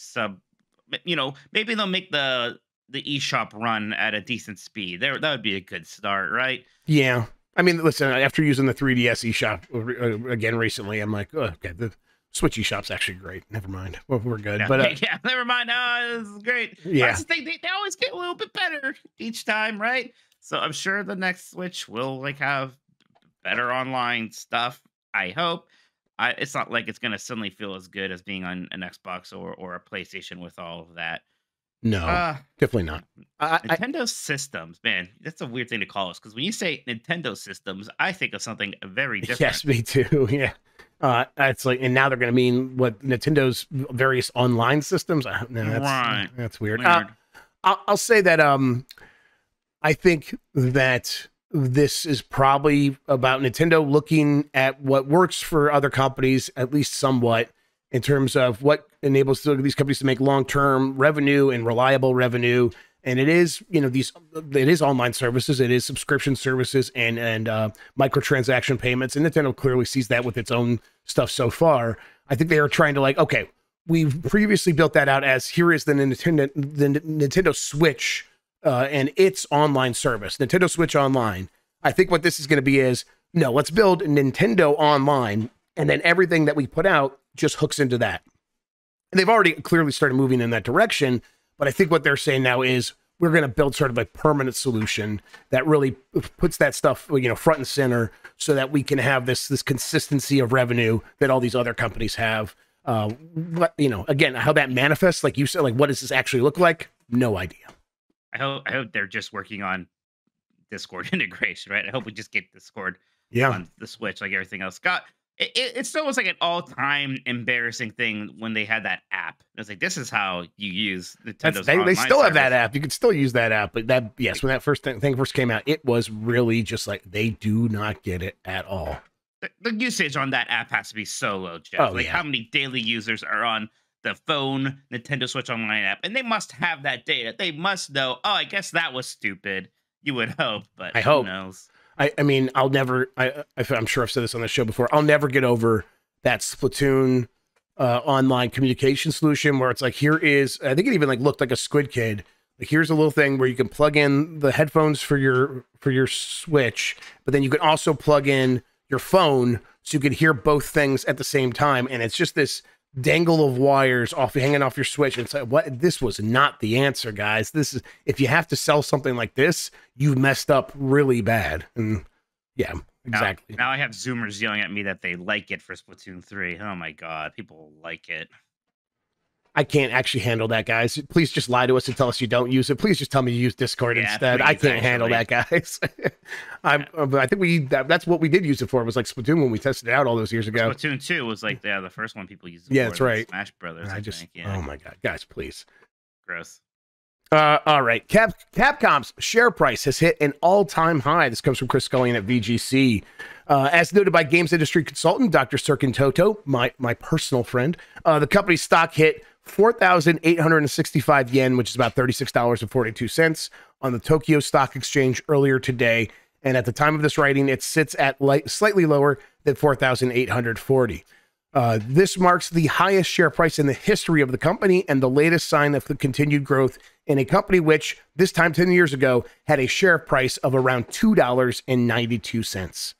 maybe they'll make the eShop run at a decent speed. That would be a good start, right? Yeah. I mean, listen, after using the 3DS eShop again recently, I'm like, oh, okay, the Switch eShop's actually great. Never mind. Well, we're good. Yeah, but yeah, never mind. Oh, this is great. Yeah. That's the thing. They always get a little bit better each time, right? So I'm sure the next Switch will have better online stuff. I hope. It's not like it's gonna suddenly feel as good as being on an Xbox or a PlayStation with all of that. No, definitely not. Nintendo Systems, man, that's a weird thing to call us because when you say Nintendo Systems, I think of something very different. Yes, me too. Yeah, it's like, and now they're going to mean what Nintendo's various online systems. No, that's weird. I'll say that I think that this is probably about Nintendo looking at what works for other companies, at least somewhat, in terms of what enables these companies to make long-term revenue and reliable revenue. And it is, it is online services, it is subscription services and microtransaction payments. And Nintendo clearly sees that with its own stuff so far. I think they are trying to okay, we've previously built that out as here is the Nintendo Switch and its online service, Nintendo Switch Online. I think what this is going to be is, no, let's build Nintendo Online And then everything that we put out just hooks into that. And they've already clearly started moving in that direction. But I think what they're saying now is we're going to build sort of a permanent solution that really puts that stuff, you know, front and center so that we can have this consistency of revenue that all these other companies have. What, you know, again, how that manifests, like you said, like what does this actually look like? No idea. I hope they're just working on Discord integration, right? I hope we just get Discord on the Switch like everything else. It still was like an all-time embarrassing thing when they had that app. It was like, this is how you use Nintendo's they still have that app. You can still use that app, but that, yes, when that thing first came out, it was really just like they do not get it at all. The usage on that app has to be so low, Jeff. How many daily users are on the phone Nintendo Switch Online app? And they must have that data. They must know, oh, I guess that was stupid. You would hope, but who knows? I mean, I'll never, I'm sure I've said this on the show before, I'll never get over that Splatoon online communication solution where it's like, here is, I think it even like looked like a Squid Kid. Like, here's a little thing where you can plug in the headphones for your Switch, but then you can also plug in your phone so you can hear both things at the same time. And it's just this dangle of wires hanging off your Switch. And it's like, what? This was not the answer, guys. This is, if you have to sell something like this, you've messed up really bad. And yeah, exactly. Now I have Zoomers yelling at me that they like it for Splatoon 3. Oh my God, people like it. I can't actually handle that, guys. Please just lie to us and tell us you don't use it. Please just tell me you use Discord instead. I can't handle that, guys. I think that's what we did use it for. It was like Splatoon when we tested it out all those years ago. Splatoon 2 was like the first one people used. Yeah, that's right. Smash Brothers. Oh my God, guys, please. Gross. All right. Capcom's share price has hit an all-time high. This comes from Chris Scullion at VGC. As noted by games industry consultant Dr. Serkin Toto, my personal friend, the company's stock hit 4,865 yen, which is about $36.42 on the Tokyo Stock Exchange earlier today. And at the time of this writing, it sits at slightly lower than 4,840. This marks the highest share price in the history of the company and the latest sign of the continued growth in a company which, this time 10 years ago, had a share price of around $2.92.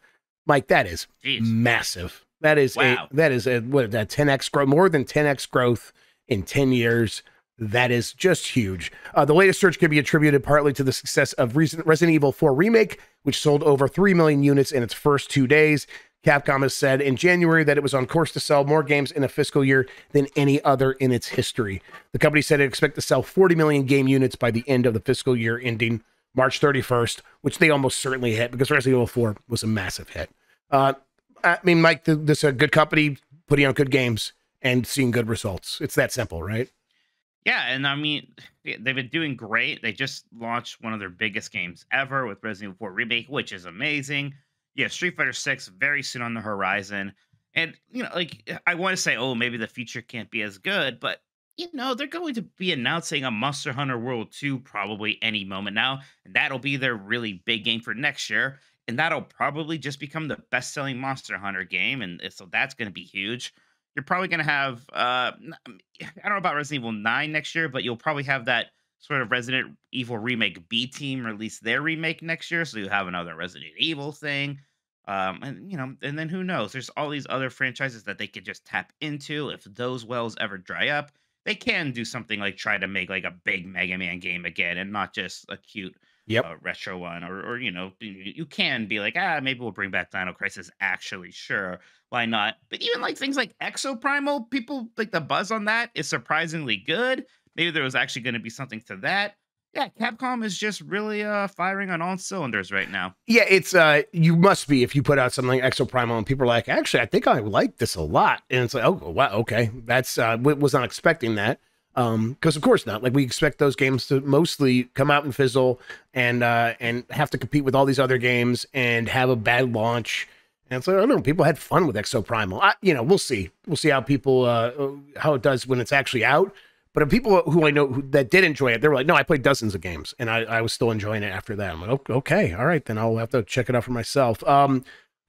Mike, that is massive. That is wow. That 10x growth, more than 10x growth in 10 years. That is just huge. The latest surge can be attributed partly to the success of Resident Evil 4 Remake, which sold over 3 million units in its first 2 days. Capcom has said in January that it was on course to sell more games in a fiscal year than any other in its history. The company said it expected to sell 40 million game units by the end of the fiscal year ending March 31st, which they almost certainly hit because Resident Evil 4 was a massive hit. I mean, Mike, this is a good company putting out good games and seeing good results. It's that simple, right? Yeah, and I mean, they've been doing great. They just launched one of their biggest games ever with Resident Evil 4 Remake, which is amazing. Yeah, Street Fighter 6 very soon on the horizon. And, you know, like, I want to say, oh, maybe the future can't be as good, but, you know, they're going to be announcing a Monster Hunter World 2 probably any moment now, and that'll be their really big game for next year, and that'll probably just become the best-selling Monster Hunter game, and so that's going to be huge. You're probably going to have, I don't know about Resident Evil 9 next year, but you'll probably have that sort of Resident Evil Remake B team release their remake next year, so you have another Resident Evil thing. And you know, and then who knows? There's all these other franchises that they could just tap into. If those wells ever dry up, they can do something like try to make like a big Mega Man game again, and not just a cute retro one. Or you know, you can be like, maybe we'll bring back Dino Crisis. Actually, sure, why not? But even like things like Exoprimal, people like the buzz on that is surprisingly good. Maybe there was actually going to be something to that. Yeah, Capcom is just really firing on all cylinders right now. Yeah, it's you must be if you put out something like Exoprimal and people are like, actually, I think I like this a lot, and it's like, oh wow, okay, that's was not expecting that, because of course not. Like we expect those games to mostly come out and fizzle and have to compete with all these other games and have a bad launch. And so I don't know, people had fun with Exoprimal. You know, we'll see how people how it does when it's actually out. But people who I know that did enjoy it, they were like, no, I played dozens of games, and I was still enjoying it after that. I'm like, okay, all right, then I'll have to check it out for myself.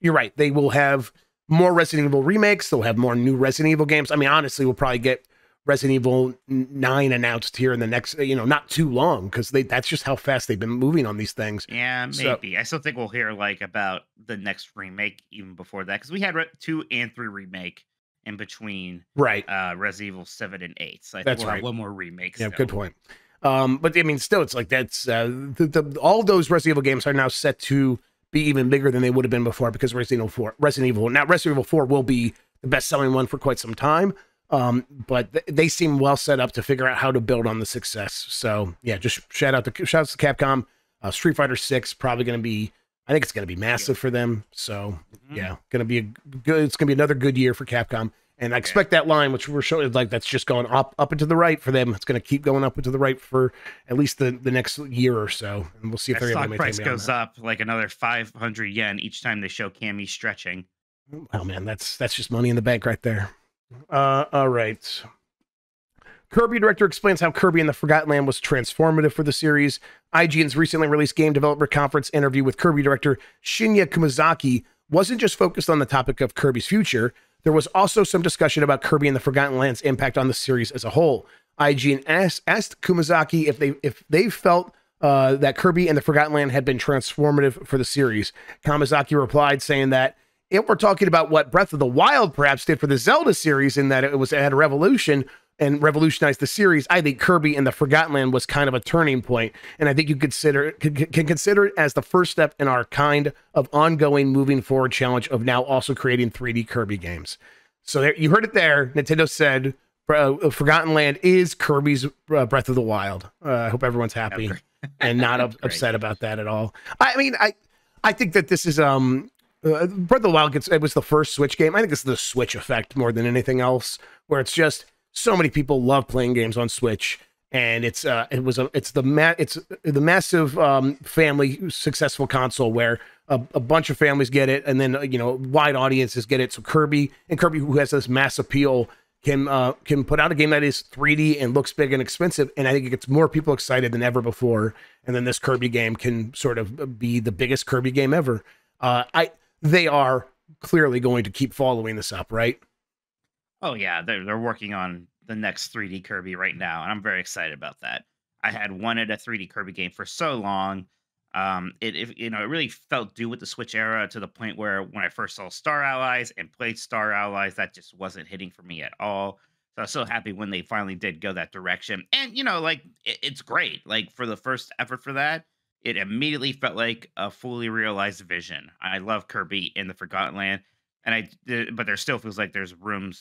You're right. They will have more Resident Evil remakes. They'll have more new Resident Evil games. I mean, honestly, we'll probably get Resident Evil 9 announced here in the next, not too long, because that's just how fast they've been moving on these things. Yeah, maybe. I still think we'll hear like about the next remake even before that, because we had 2 and 3 remake in between, right? Resident Evil 7 and 8. So I think That's we'll right. have one more remake. Yeah, still. good point. But I mean, still, it's like that's all those Resident Evil games are now set to be even bigger than they would have been before, because Resident Evil 4 will be the best-selling one for quite some time. But they seem well set up to figure out how to build on the success. So yeah, just shout outs to Capcom. Street Fighter 6 probably going to be, I think it's going to be massive for them. So yeah, going to be it's going to be another good year for Capcom. And I expect that line, which we're showing, like that's just going up and to the right for them. It's going to keep going up and to the right for at least the next year or so. And we'll see if that they're able to stock maintain price goes up like another 500 yen each time they show Cammy stretching. Oh man, that's just money in the bank right there. All right. Kirby director explains how Kirby and the Forgotten Land was transformative for the series. IGN's recently released Game Developer Conference interview with Kirby director Shinya Kumazaki wasn't just focused on the topic of Kirby's future. There was also some discussion about Kirby and the Forgotten Land's impact on the series as a whole. IGN asked Kumazaki if they felt that Kirby and the Forgotten Land had been transformative for the series. Kumazaki replied saying that if we're talking about what Breath of the Wild perhaps did for the Zelda series, in that it had a revolution and revolutionized the series, I think Kirby and the Forgotten Land was kind of a turning point, and I think you can consider it as the first step in our kind of ongoing moving forward challenge of now also creating 3D Kirby games. So there, you heard it there. Nintendo said Forgotten Land is Kirby's Breath of the Wild. I hope everyone's happy and not upset about that at all. I mean, I think that this is Breath of the Wild it was the first Switch game. I think it's the Switch effect more than anything else, where it's just so many people love playing games on Switch, and it's the massive family successful console where a bunch of families get it, and then wide audiences get it. So Kirby, who has this mass appeal, can put out a game that is 3D and looks big and expensive, and I think it gets more people excited than ever before. And then this Kirby game can sort of be the biggest Kirby game ever. They are clearly going to keep following this up, right? Oh yeah, they're working on the next 3D Kirby right now, and I'm very excited about that. I had wanted a 3D Kirby game for so long. It really felt due with the Switch era, to the point where when I first saw Star Allies and played Star Allies, that just wasn't hitting for me at all. So I was so happy when they finally did go that direction. And it's great. Like, for the first effort for that, it immediately felt like a fully realized vision. I love Kirby in the Forgotten Land, but there still feels like there's room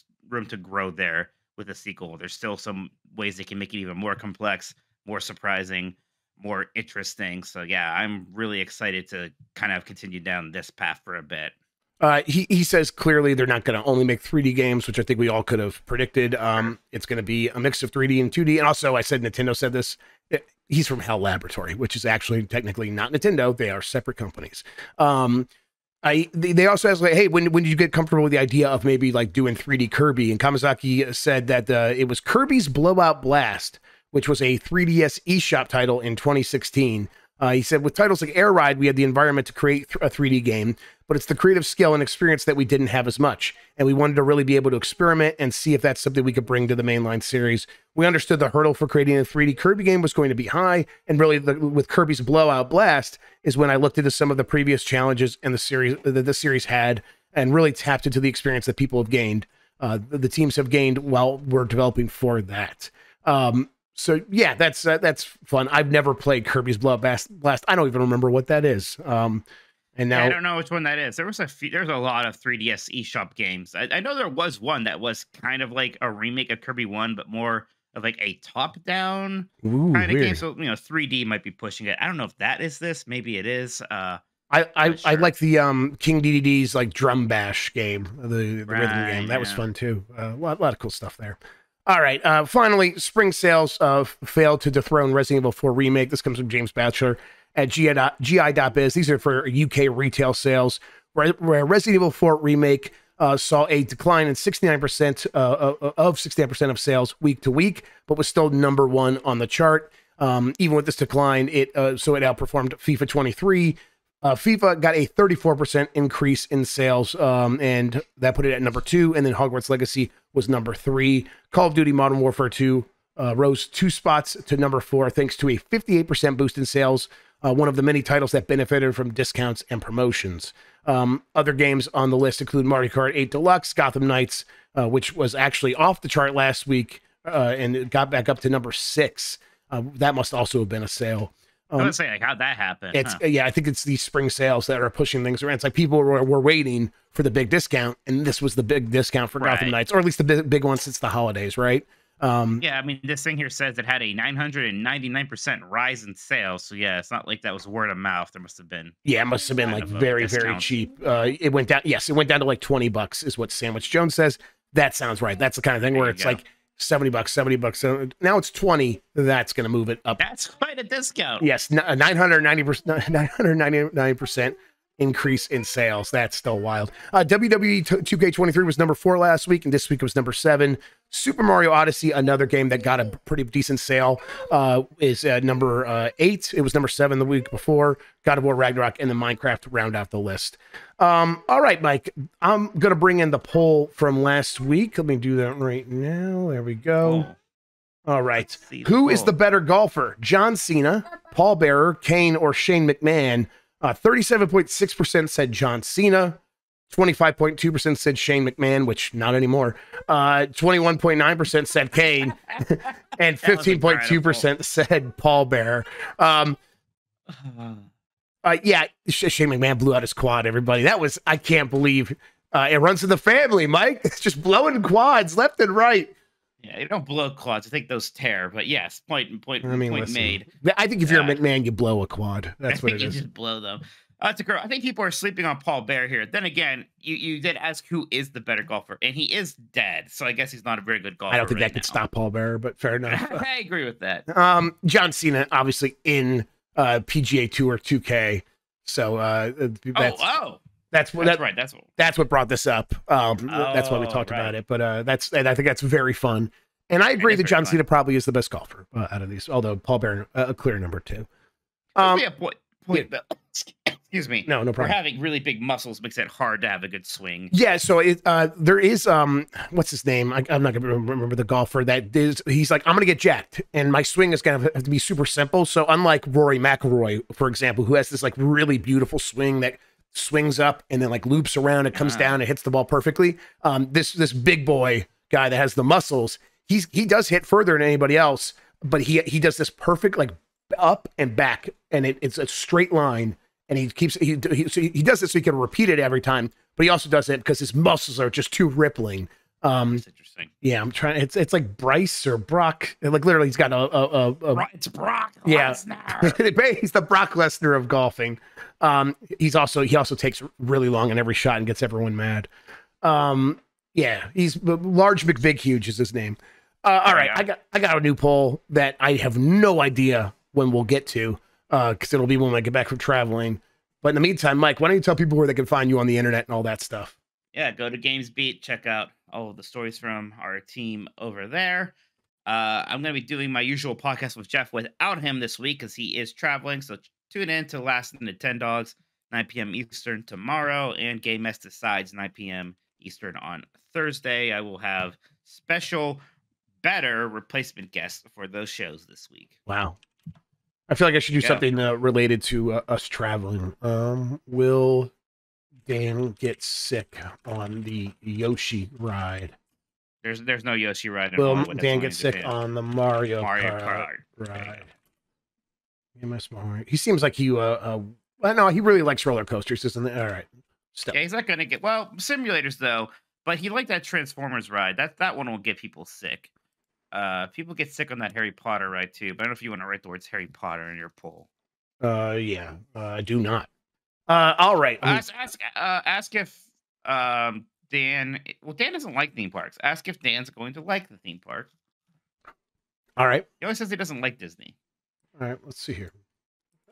to grow there with a sequel. There's still some ways they can make it even more complex, more surprising, more interesting. So yeah, I'm really excited to kind of continue down this path for a bit. He says clearly they're not going to only make 3D games, which I think we all could have predicted. It's going to be a mix of 3D and 2D. And also, I said Nintendo said this. He's from HAL Laboratory, which is actually technically not Nintendo. They are separate companies. They also asked, like, hey, when did you get comfortable with the idea of maybe like doing 3D Kirby? And Kamazaki said that it was Kirby's Blowout Blast, which was a 3DS eShop title in 2016. He said, with titles like Air Ride, we had the environment to create a 3D game, but it's the creative skill and experience that we didn't have as much. And we wanted to really be able to experiment and see if that's something we could bring to the mainline series. We understood the hurdle for creating a 3D Kirby game was going to be high. And really, with Kirby's Blowout Blast is when I looked into some of the previous challenges and the series had, and really tapped into the experience that people have gained. The teams have gained while we're developing for that. So yeah, that's fun. I've never played Kirby's Blowout Blast. I don't even remember what that is. And now I don't know which one that is. There's a lot of 3DS eShop games. I know there was one that was kind of like a remake of Kirby 1, but more of like a top-down kind of game. So 3D might be pushing it. I don't know if that is this. Maybe it is. I like the King DDD's like Drum Bash game, the rhythm game. That was fun too. A lot of cool stuff there. All right. Finally, spring sales failed to dethrone Resident Evil 4 Remake. This comes from James Batchelor at GI.biz. These are for UK retail sales, where Resident Evil 4 Remake saw a decline in 69% of 69% of sales week to week, but was still number one on the chart. Even with this decline, it outperformed FIFA 23, FIFA got a 34% increase in sales, and that put it at number 2. And then Hogwarts Legacy was number 3. Call of Duty Modern Warfare 2 rose 2 spots to number 4 thanks to a 58% boost in sales. One of the many titles that benefited from discounts and promotions. Other games on the list include Mario Kart 8 Deluxe, Gotham Knights, which was actually off the chart last week, and it got back up to number 6. That must also have been a sale. I was saying, like, how'd that happen? It's yeah, I think it's these spring sales that are pushing things around. It's like people were waiting for the big discount, and this was the big discount for Gotham Knights, or at least the big one since the holidays, right? Yeah, I mean, this thing here says it had a 999% rise in sales. So yeah, it's not like that was word of mouth. There must have been. Yeah, it must have been like very cheap. It went down. Yes, it went down to like $20 is what Sandwich Jones says. That sounds right. That's the kind of thing where it's like $70. Now it's 20. That's going to move it up. That's quite a discount. Yes, 999% increase in sales. That's still wild. WWE 2K23 was number 4 last week, and this week it was number 7. Super Mario Odyssey, another game that got a pretty decent sale, is number 8. It was number 7 the week before. God of War Ragnarok and then Minecraft round out the list. All right, Mike, I'm going to bring in the poll from last week. Let me do that right now. There we go. All right. Who is the better golfer? John Cena, Paul Bearer, Kane, or Shane McMahon? 37.6% said John Cena. 25.2% said Shane McMahon, which not anymore. 21.9% said Kane. And 15.2% said Paul Bearer. Yeah, Shane McMahon blew out his quad, everybody. That was, I can't believe it runs in the family, Mike. It's just blowing quads left and right. Yeah, you don't blow quads. I think those tear. But yes, point made. I think if you're a McMahon, you blow a quad. That's what it is. You just blow them. That's a girl. I think people are sleeping on Paul Bear here. Then again, you did ask who is the better golfer, and he is dead. So I guess he's not a very good golfer. I don't think that could stop Paul Bear, but fair enough. I agree with that. John Cena, obviously in PGA Tour 2K. So that's what brought this up. That's why we talked about it. But and I think that's very fun. And I agree that John Cena probably is the best golfer out of these, although Paul Bear a clear number 2. Excuse me. No problem. We're having really big muscles makes it hard to have a good swing. Yeah, so there is what's his name? I'm not gonna remember the golfer that is. He's like, I'm gonna get jacked, and my swing is gonna have to be super simple. So unlike Rory McIlroy, for example, who has this like really beautiful swing that swings up and then like loops around, it comes down, and hits the ball perfectly. This big boy guy that has the muscles, he does hit further than anybody else, but he does this perfect like up and back, and it's a straight line. And he does this so he can repeat it every time, but he also does it because his muscles are just too rippling. That's interesting. Yeah, I'm trying. It's like Bryce or Brock. Like literally, he's got it's Brock. Yeah, Lesnar. He's the Brock Lesnar of golfing. He also takes really long on every shot and gets everyone mad. Yeah, he's Large McBig Huge is his name. All right, I got a new poll that I have no idea when we'll get to. Because it'll be when I get back from traveling. But in the meantime, Mike, why don't you tell people where they can find you on the internet and all that stuff? Yeah, go to GamesBeat, check out all of the stories from our team over there. I'm going to be doing my usual podcast with Jeff without him this week because he is traveling. So tune in to Last in the 10 Dogs, 9 p.m. Eastern tomorrow, and Game Mess Decides, 9 p.m. Eastern on Thursday. I will have special, better replacement guests for those shows this week. Wow. I feel like I should do something related to us traveling. Will Dan get sick on the Yoshi ride? There's no Yoshi ride. Will Dan get sick on the Mario Kart ride? Mario. He seems like no, he really likes roller coasters, isn't it? All right. Yeah, he's not gonna get simulators though. But he liked that Transformers ride. That one will get people sick. People get sick on that Harry Potter ride too, but I don't know if you want to write the words Harry Potter in your poll. Yeah, I do not. All right. Ask if Dan. Well, Dan doesn't like theme parks. Ask if Dan's going to like the theme park. All right. He always says he doesn't like Disney. All right. Let's see here.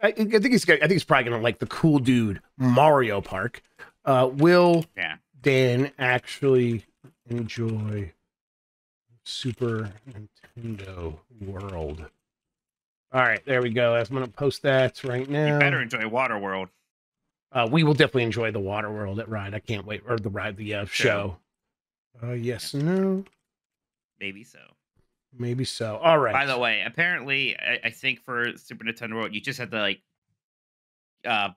I think he's probably gonna like the cool dude Mario Park. Will Dan actually enjoy Super Nintendo World? All right, there we go. I'm going to post that right now. You better enjoy Water World. We will definitely enjoy the water world at Ride. I can't wait. Or the ride, the show. Yes, no. Maybe so. Maybe so. All right. By the way, apparently, I think for Super Nintendo World, you just had to like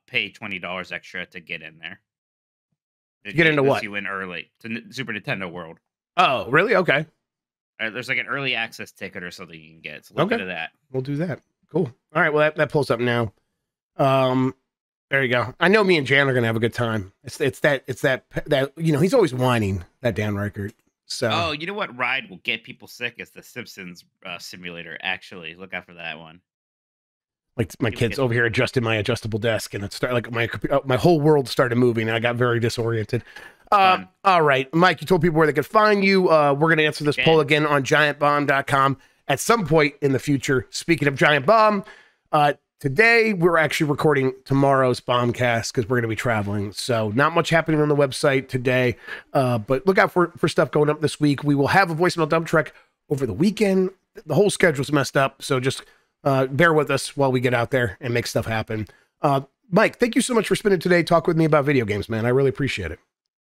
pay $20 extra to get in there. Get into what? You in early to Super Nintendo World. Oh, really? Okay. There's like an early access ticket or something you can get. So look into that. We'll do that. Cool. All right. Well, that pulls up now. There you go. I know me and Jan are gonna have a good time. It's that he's always whining, that Dan Reichert. So oh, you know what ride will get people sick is the Simpsons simulator. Actually, look out for that one. Like my kids over here adjusted my adjustable desk, and it started like my whole world started moving, and I got very disoriented. All right, Mike, you told people where they could find you. We're gonna answer this poll again on GiantBomb.com at some point in the future. Speaking of Giant Bomb, today we're actually recording tomorrow's Bombcast because we're going to be traveling. So not much happening on the website today, but look out for stuff going up this week. We will have a voicemail dump truck over the weekend. The whole schedule's messed up, so just bear with us while we get out there and make stuff happen. Mike, thank you so much for spending today talking with me about video games, man. I really appreciate it.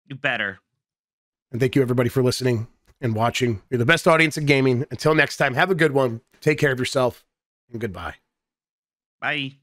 You better. And thank you everybody for listening and watching. You're the best audience in gaming. Until next time, have a good one. Take care of yourself, and goodbye. Bye.